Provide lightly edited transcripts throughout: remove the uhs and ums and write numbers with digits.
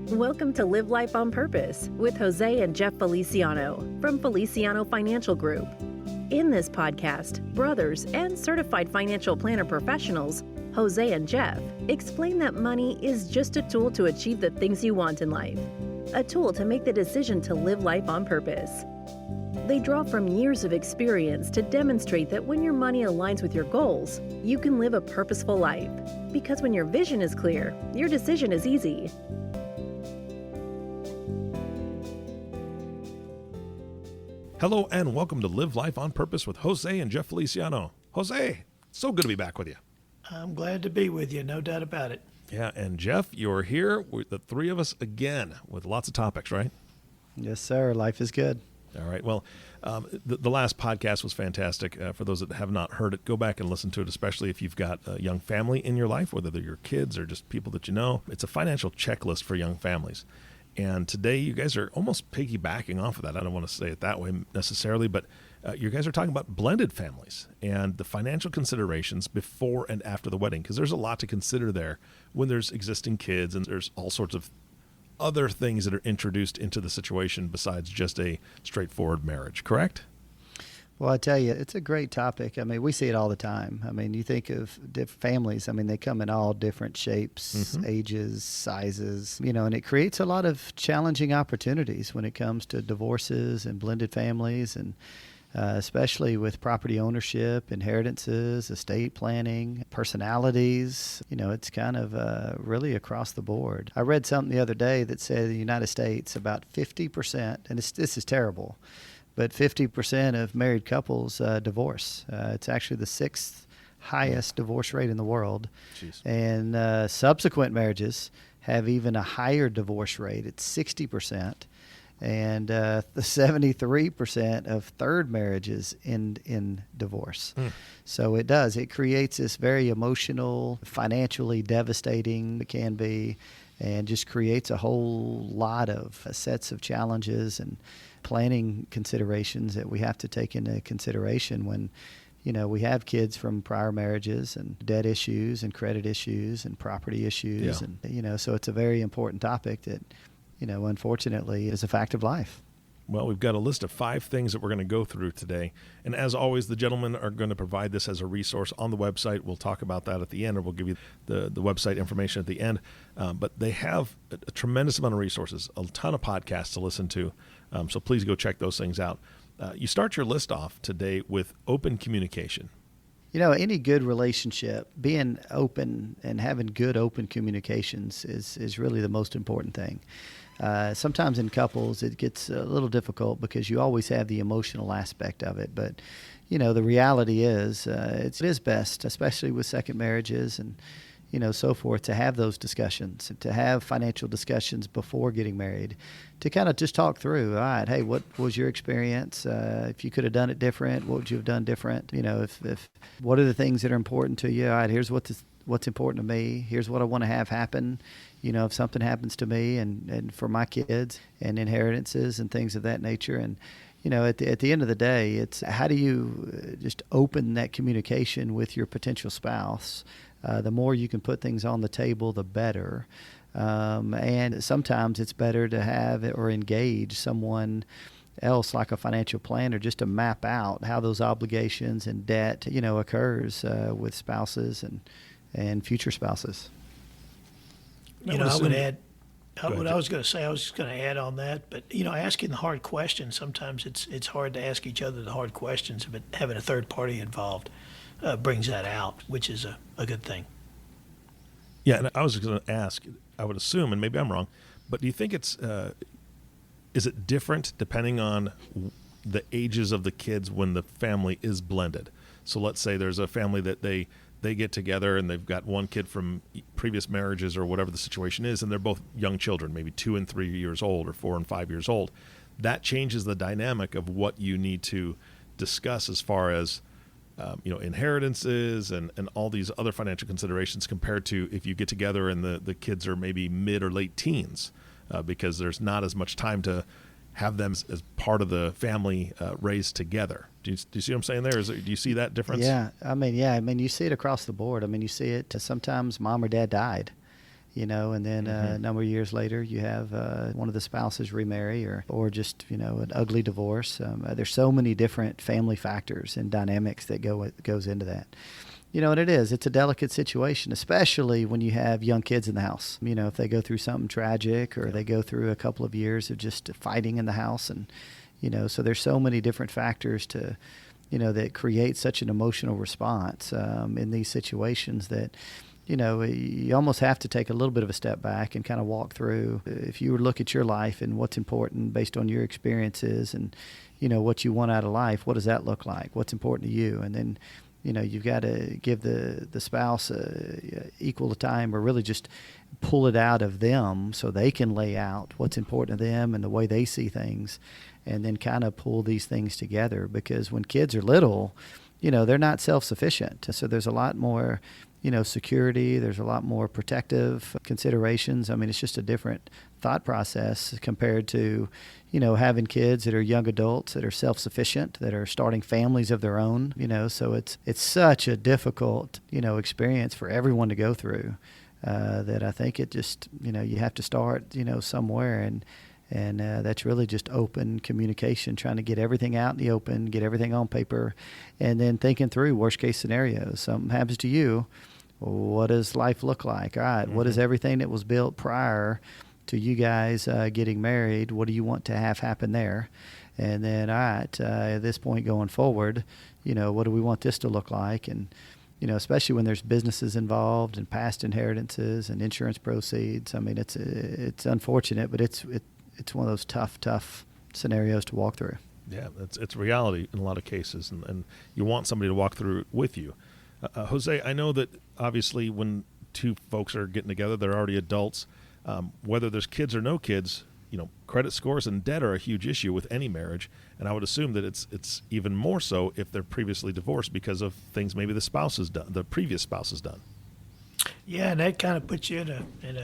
Welcome to Live Life on Purpose with Jose and Jeff Feliciano from Feliciano Financial Group. In this podcast, brothers and certified financial planner professionals, Jose and Jeff, explain that money is just a tool to achieve the things you want in life, a tool to make the decision to live life on purpose. They draw from years of experience to demonstrate that when your money aligns with your goals, you can live a purposeful life. Because when your vision is clear, your decision is easy. Hello and welcome to Live Life on Purpose with Jose and Jeff Feliciano. Jose, so good to be back with you. I'm glad to be with you, no doubt about it. Yeah, and Jeff, you're here with the three of us again with lots of topics, right? Yes, sir. Life is good. All right. Well, the last podcast was fantastic. For those that have not heard it, go back and listen to it, especially if you've got a young family in your life, whether they're your kids or just people that you know. It's a financial checklist for young families. And today you guys are almost piggybacking off of that. I don't want to say it that way necessarily, but you guys are talking about blended families and the financial considerations before and after the wedding, because there's a lot to consider there when there's existing kids and there's all sorts of other things that are introduced into the situation besides just a straightforward marriage, correct? Well, I tell you, it's a great topic. I mean, we see it all the time. I mean, you think of different families. I mean, they come in all different shapes, ages, sizes, and it creates a lot of challenging opportunities when it comes to divorces and blended families, and especially with property ownership, inheritances, estate planning, personalities. It's kind of really across the board. I read something the other day that said in the United States about 50%, and this is terrible, but 50% of married couples divorce. It's actually the sixth highest divorce rate in the world. Jeez. And subsequent marriages have even a higher divorce rate. It's 60%. And the 73% of third marriages end in divorce. So it creates this very emotional, financially devastating, it can be, and just creates a whole lot of sets of challenges and planning considerations that we have to take into consideration when we have kids from prior marriages, and debt issues and credit issues and property issues. Yeah. And so it's a very important topic that unfortunately is a fact of life. Well, we've got a list of 5 things that we're going to go through today. And as always, the gentlemen are going to provide this as a resource on the website. We'll talk about that at the end, or we'll give you the website information at the end. But they have a tremendous amount of resources, a ton of podcasts to listen to. So please go check those things out. You start your list off today with open communication. Any good relationship, being open and having good open communications is really the most important thing. Sometimes in couples it gets a little difficult because you always have the emotional aspect of it. But, the reality is it is best, especially with second marriages and, so forth, to have those discussions, to have financial discussions before getting married, to kind of just talk through, all right, hey, what was your experience? If you could have done it different, what would you have done different? If what are the things that are important to you? All right, here's what's important to me. Here's what I want to have happen. If something happens to me and for my kids, and inheritances and things of that nature. And, at the end of the day, it's how do you just open that communication with your potential spouse? The more you can put things on the table, the better. And sometimes it's better to have or engage someone else like a financial planner just to map out how those obligations and debt, occurs with spouses and future spouses. I would add, what I was going to say, I was just going to add on that, but, asking the hard questions, sometimes it's hard to ask each other the hard questions, but having a third party involved brings that out, which is a good thing. Yeah, and I was going to ask, I would assume, and maybe I'm wrong, but do you think is it different depending on the ages of the kids when the family is blended? So let's say there's a family that they get together and they've got one kid from previous marriages or whatever the situation is, and they're both young children, maybe 2 and 3 years old or 4 and 5 years old. That changes the dynamic of what you need to discuss as far as inheritances and all these other financial considerations compared to if you get together and the kids are maybe mid or late teens, because there's not as much time to have them as part of the family raised together. Do you see what I'm saying there? Do you see that difference? Yeah. I mean, you see it across the board. I mean, you see it sometimes mom or dad died, and then a number of years later you have one of the spouses remarry or just, an ugly divorce. There's so many different family factors and dynamics that goes into that. And it's a delicate situation, especially when you have young kids in the house. If they go through something tragic or they go through a couple of years of just fighting in the house. And, so there's so many different factors that create such an emotional response in these situations that, you almost have to take a little bit of a step back and kind of walk through. If you were to look at your life and what's important based on your experiences and, what you want out of life, what does that look like? What's important to you? And then, you've got to give the spouse equal time or really just pull it out of them so they can lay out what's important to them and the way they see things, and then kind of pull these things together. Because when kids are little, they're not self-sufficient. So there's a lot more, security. There's a lot more protective considerations. I mean, it's just a different thought process compared to, having kids that are young adults that are self-sufficient, that are starting families of their own, so it's such a difficult, experience for everyone to go through, that I think it just, you have to start, somewhere. And that's really just open communication, trying to get everything out in the open, get everything on paper, and then thinking through worst case scenarios. Something happens to you. What does life look like? All right, what is everything that was built prior to you guys getting married? What do you want to have happen there? And then, all right, at this point going forward, what do we want this to look like? And, especially when there's businesses involved and past inheritances and insurance proceeds. I mean, it's unfortunate, but it's one of those tough scenarios to walk through. Yeah, it's reality in a lot of cases, and you want somebody to walk through it with you. Jose, I know that obviously when two folks are getting together, they're already adults. Whether there's kids or no kids, credit scores and debt are a huge issue with any marriage, and I would assume that it's even more so if they're previously divorced because of things maybe the previous spouse has done. Yeah, and that kind of puts you in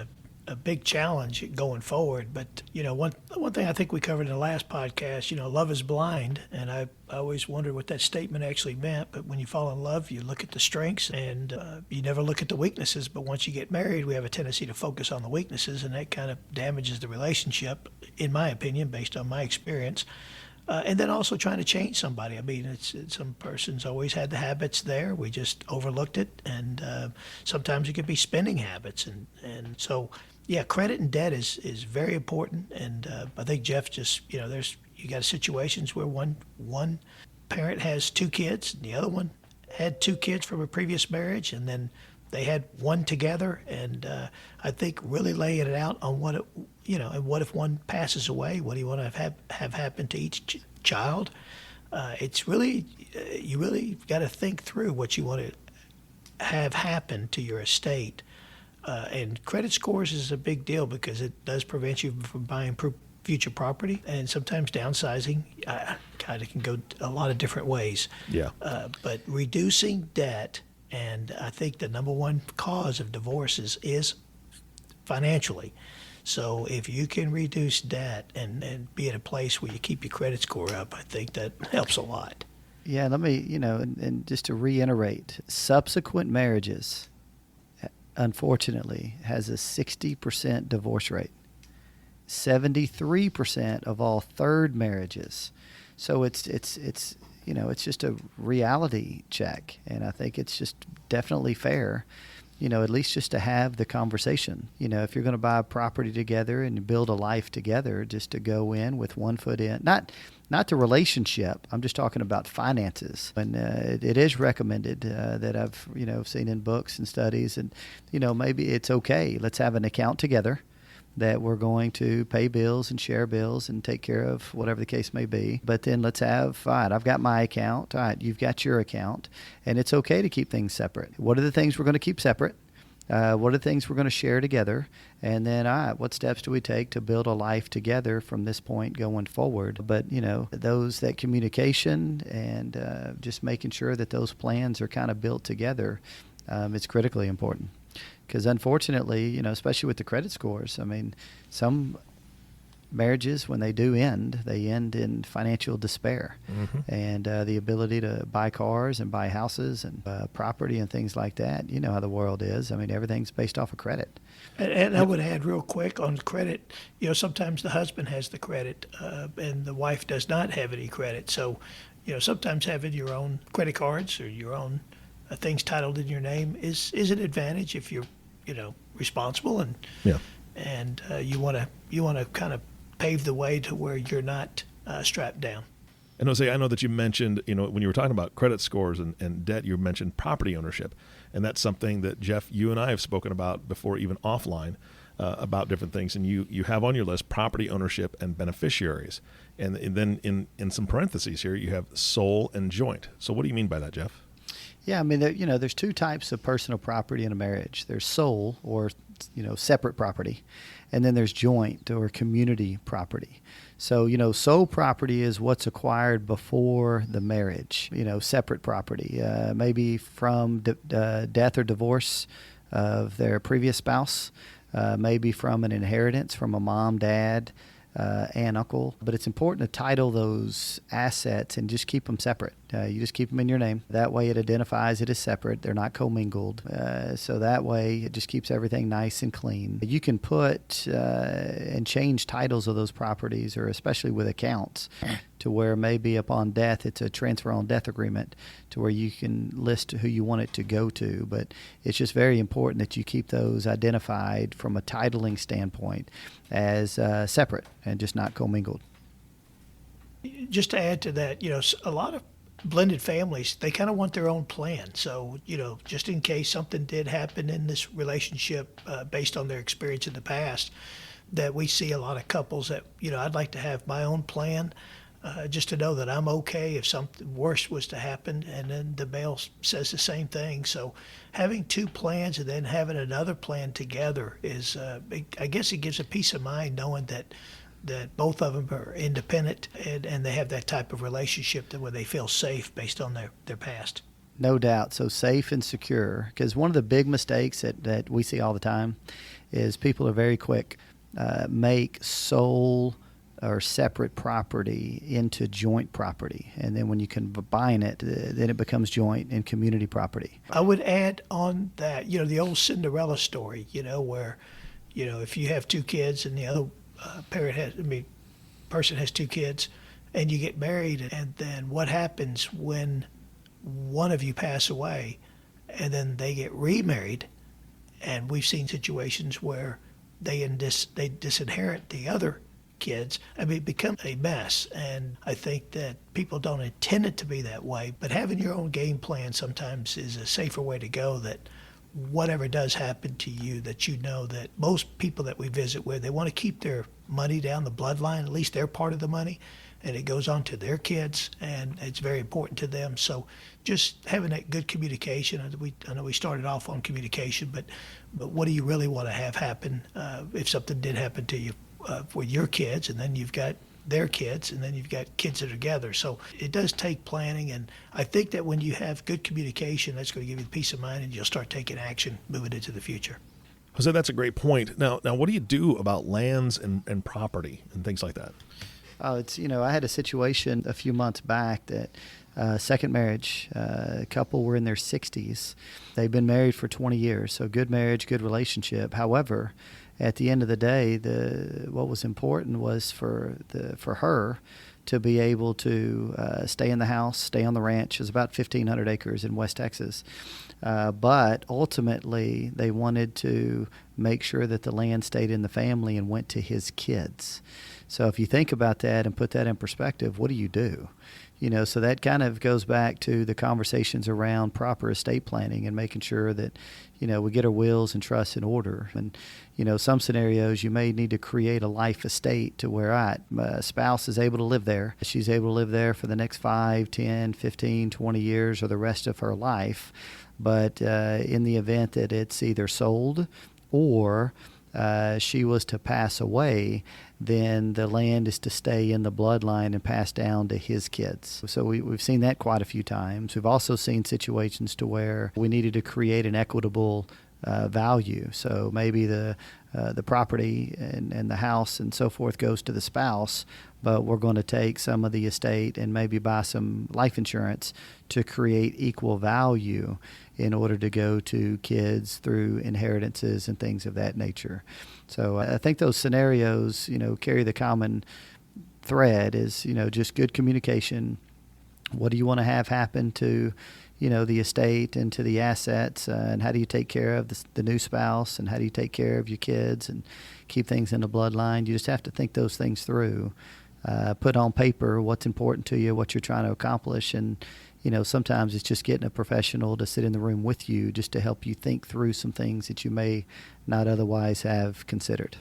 a big challenge going forward. But one thing I think we covered in the last podcast, love is blind, and I always wondered what that statement actually meant. But when you fall in love, you look at the strengths and you never look at the weaknesses. But once you get married, we have a tendency to focus on the weaknesses, and that kind of damages the relationship, in my opinion, based on my experience. And then also trying to change somebody. I mean, it's some person's always had the habits there. We just overlooked it, and sometimes it could be spending habits, and so. Yeah, credit and debt is very important, and I think Jeff just you got situations where one parent has two kids, and the other one had two kids from a previous marriage, and then they had one together, and I think really laying it out on and what if one passes away? What do you want to have happen to each child? It's really you really got to think through what you want to have happen to your estate. And credit scores is a big deal because it does prevent you from buying future property, and sometimes downsizing kind of can go a lot of different ways. Yeah. But reducing debt, and I think the number one cause of divorces is financially. So if you can reduce debt and be at a place where you keep your credit score up, I think that helps a lot. Yeah, let me, and just to reiterate, subsequent marriages, unfortunately, has a 60% divorce rate. 73% of all third marriages. So it's just a reality check, and I think it's just definitely fair, at least just to have the conversation. If you're going to buy a property together and build a life together, just to go in with one foot in, not the relationship. I'm just talking about finances. And it is recommended that I've seen in books and studies, and maybe it's okay. Let's have an account together that we're going to pay bills and share bills and take care of whatever the case may be. But then let's have, all right, I've got my account. All right, you've got your account. And it's okay to keep things separate. What are the things we're going to keep separate? What are the things we're going to share together? And then, all right, what steps do we take to build a life together from this point going forward? But, that communication and just making sure that those plans are kind of built together, it's critically important. Because unfortunately, especially with the credit scores, I mean, some marriages, when they do end, they end in financial despair. And the ability to buy cars and buy houses and property and things like that. You know how the world is. I mean, everything's based off of credit. And I would add real quick on credit, sometimes the husband has the credit and the wife does not have any credit. So, sometimes having your own credit cards or your own things titled in your name is an advantage if you're, responsible and you want to kind of pave the way to where you're not strapped down. And Jose, I know that you mentioned, when you were talking about credit scores and debt, you mentioned property ownership. And that's something that, Jeff, you and I have spoken about before, even offline, about different things. And you have on your list property ownership and beneficiaries. And then in some parentheses here, you have sole and joint. So what do you mean by that, Jeff? Yeah, I mean, there's two types of personal property in a marriage. There's sole, or, separate property. And then there's joint or community property. So, sole property is what's acquired before the marriage, separate property, maybe from death or divorce of their previous spouse, maybe from an inheritance from a mom, dad, aunt, uncle. But it's important to title those assets and just keep them separate. You just keep them in your name. That way it identifies it as separate. They're not commingled. So that way it just keeps everything nice and clean. You can put and change titles of those properties, or especially with accounts, to where maybe upon death it's a transfer on death agreement to where you can list who you want it to go to. But it's just very important that you keep those identified from a titling standpoint as separate and just not commingled. Just to add to that, a lot of blended families, they kind of want their own plan. So, just in case something did happen in this relationship based on their experience in the past, that we see a lot of couples that, I'd like to have my own plan just to know that I'm okay if something worse was to happen. And then the male says the same thing. So having two plans and then having another plan together is, I guess it gives a peace of mind knowing that both of them are independent and they have that type of relationship that where they feel safe based on their past. No doubt. So safe and secure. Because one of the big mistakes that we see all the time is people are very quick, make sole or separate property into joint property. And then when you combine it, then it becomes joint and community property. I would add on that, the old Cinderella story, where, if you have two kids and the other person has two kids and you get married, and then what happens when one of you pass away and then they get remarried? And we've seen situations where they disinherit the other kids. It becomes a mess. And I think that people don't intend it to be that way, but having your own game plan sometimes is a safer way to go, that whatever does happen to you, that that most people that we visit with, they want to keep their money down the bloodline, at least their part of the money, and it goes on to their kids, and it's very important to them. So just having that good communication. I know we started off on communication, but what do you really want to have happen if something did happen to you with your kids, and then you've got their kids, and then you've got kids that are together. So it does take planning, and I think that when you have good communication, that's going to give you the peace of mind, and you'll start taking action moving into the future. Jose, that's a great point. Now, what do you do about lands and property and things like that? Oh, it's, I had a situation a few months back that second marriage, a couple were in their 60s. They've been married for 20 years, so good marriage, good relationship. However, at the end of the day, what was important was for her to be able to stay in the house, stay on the ranch. It was about 1,500 acres in West Texas. But ultimately, they wanted to make sure that the land stayed in the family and went to his kids. So if you think about that and put that in perspective, what do you do? So that kind of goes back to the conversations around proper estate planning and making sure that, we get our wills and trusts in order. And, some scenarios you may need to create a life estate to where my spouse is able to live there. She's able to live there for the next 5, 10, 15, 20 years or the rest of her life. But in the event that it's either sold or she was to pass away, then the land is to stay in the bloodline and pass down to his kids. So we've seen that quite a few times. We've also seen situations to where we needed to create an equitable value. So maybe the property and the house and so forth goes to the spouse, but we're going to take some of the estate and maybe buy some life insurance to create equal value in order to go to kids through inheritances and things of that nature. So I think those scenarios, carry the common thread is, just good communication. What do you want to have happen to, the estate and to the assets, and how do you take care of the new spouse, and how do you take care of your kids and keep things in the bloodline? You just have to think those things through, put on paper what's important to you, what you're trying to accomplish, and sometimes it's just getting a professional to sit in the room with you just to help you think through some things that you may not otherwise have considered,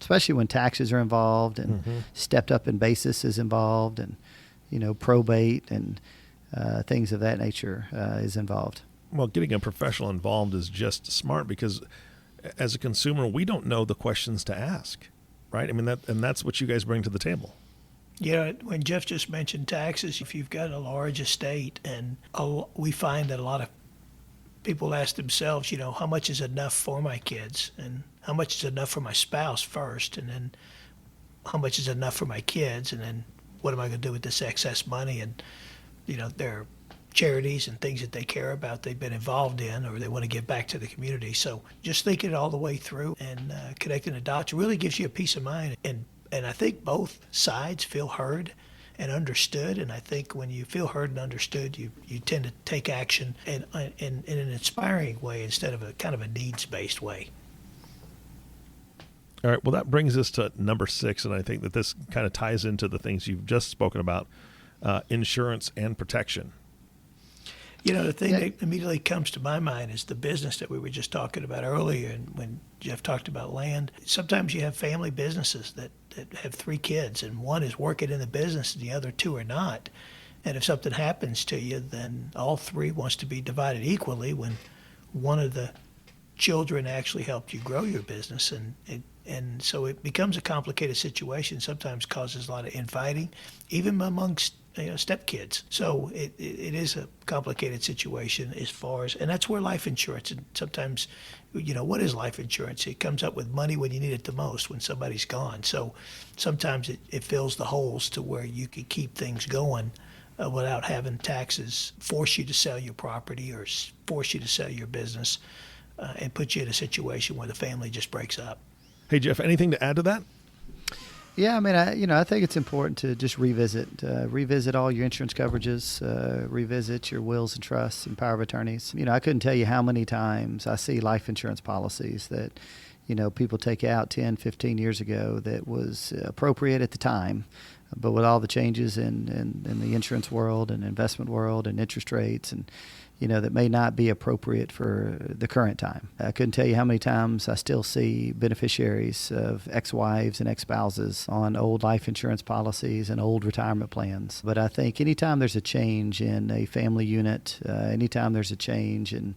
especially when taxes are involved and stepped up in basis is involved, and probate and things of that nature is involved. Well, getting a professional involved is just smart, because as a consumer, we don't know the questions to ask, right? I mean, that's what you guys bring to the table. Yeah, when Jeff just mentioned taxes, if you've got a large estate, and we find that a lot of people ask themselves, how much is enough for my kids, and how much is enough for my spouse first, and then how much is enough for my kids, and then what am I going to do with this excess money? And there are charities and things that they care about, they've been involved in, or they want to give back to the community. So just thinking it all the way through and connecting the dots really gives you a peace of mind. And I think both sides feel heard and understood. And I think when you feel heard and understood, you tend to take action in an inspiring way instead of a kind of a needs-based way. All right. Well, that brings us to number 6, and I think that this kind of ties into the things you've just spoken about, insurance and protection. The thing that immediately comes to my mind is the business that we were just talking about earlier, and when Jeff talked about land. Sometimes you have family businesses that have 3 kids, and one is working in the business and the other 2 are not. And if something happens to you, then all 3 wants to be divided equally when one of the children actually helped you grow your business. And so it becomes a complicated situation, sometimes causes a lot of infighting, even amongst stepkids. So it is a complicated situation as far as, and that's where life insurance, and sometimes, what is life insurance? It comes up with money when you need it the most, when somebody's gone. So sometimes it fills the holes to where you can keep things going without having taxes force you to sell your property or force you to sell your business and put you in a situation where the family just breaks up. Hey, Jeff, anything to add to that? Yeah, I mean, I think it's important to just revisit all your insurance coverages, revisit your wills and trusts and power of attorneys. I couldn't tell you how many times I see life insurance policies that, people take out 10, 15 years ago that was appropriate at the time, but with all the changes in the insurance world and investment world and interest rates and that may not be appropriate for the current time. I couldn't tell you how many times I still see beneficiaries of ex-wives and ex-spouses on old life insurance policies and old retirement plans. But I think anytime there's a change in a family unit, anytime there's a change in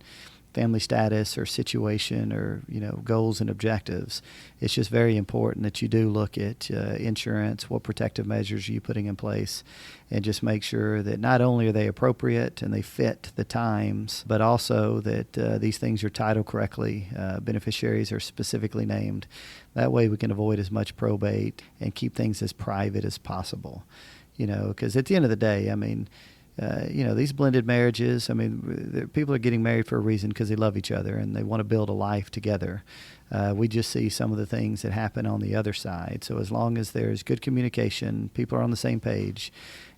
family status or situation or goals and objectives, it's just very important that you do look at insurance, what protective measures are you putting in place, and just make sure that not only are they appropriate and they fit the times, but also that these things are titled correctly, beneficiaries are specifically named. That way we can avoid as much probate and keep things as private as possible. Because at the end of the day, I mean, these blended marriages, I mean, people are getting married for a reason because they love each other and they want to build a life together. We just see some of the things that happen on the other side. So as long as there's good communication, people are on the same page,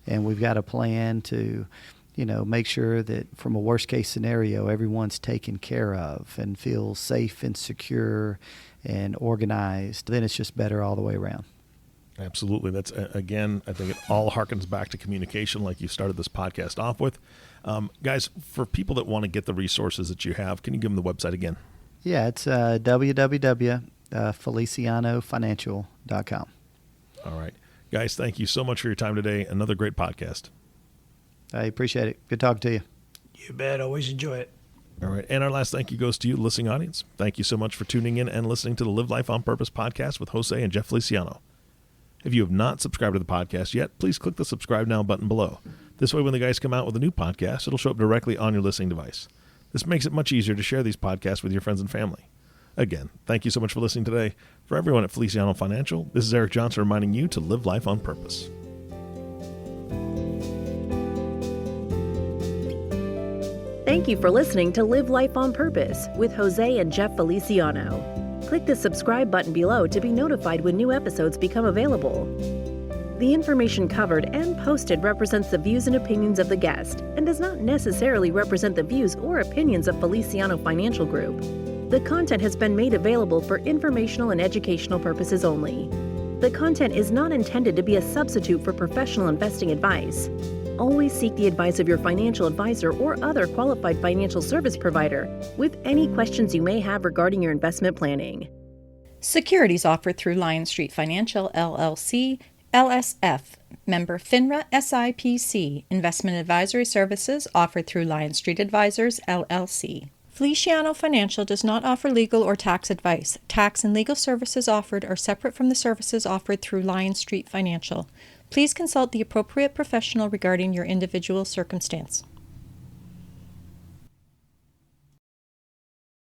and we've got a plan to, make sure that from a worst case scenario, everyone's taken care of and feels safe and secure and organized, then it's just better all the way around. Absolutely. That's, again, I think it all harkens back to communication like you started this podcast off with. Guys, for people that want to get the resources that you have, can you give them the website again? Yeah, it's www.felicianofinancial.com. All right. Guys, thank you so much for your time today. Another great podcast. I appreciate it. Good talking to you. You bet. Always enjoy it. All right. And our last thank you goes to you, the listening audience. Thank you so much for tuning in and listening to the Live Life on Purpose podcast with Jose and Jeff Feliciano. If you have not subscribed to the podcast yet, please click the subscribe now button below. This way, when the guys come out with a new podcast, it'll show up directly on your listening device. This makes it much easier to share these podcasts with your friends and family. Again, thank you so much for listening today. For everyone at Feliciano Financial, this is Eric Johnson reminding you to live life on purpose. Thank you for listening to Live Life on Purpose with Jose and Jeff Feliciano. Click the subscribe button below to be notified when new episodes become available. The information covered and posted represents the views and opinions of the guest and does not necessarily represent the views or opinions of Feliciano Financial Group. The content has been made available for informational and educational purposes only. The content is not intended to be a substitute for professional investing advice. Always seek the advice of your financial advisor or other qualified financial service provider with any questions you may have regarding your investment planning. Securities offered through Lion Street Financial, LLC, LSF, member FINRA SIPC. Investment advisory services offered through Lion Street Advisors, LLC. Feliciano Financial does not offer legal or tax advice. Tax and legal services offered are separate from the services offered through Lion Street Financial. Please consult the appropriate professional regarding your individual circumstance.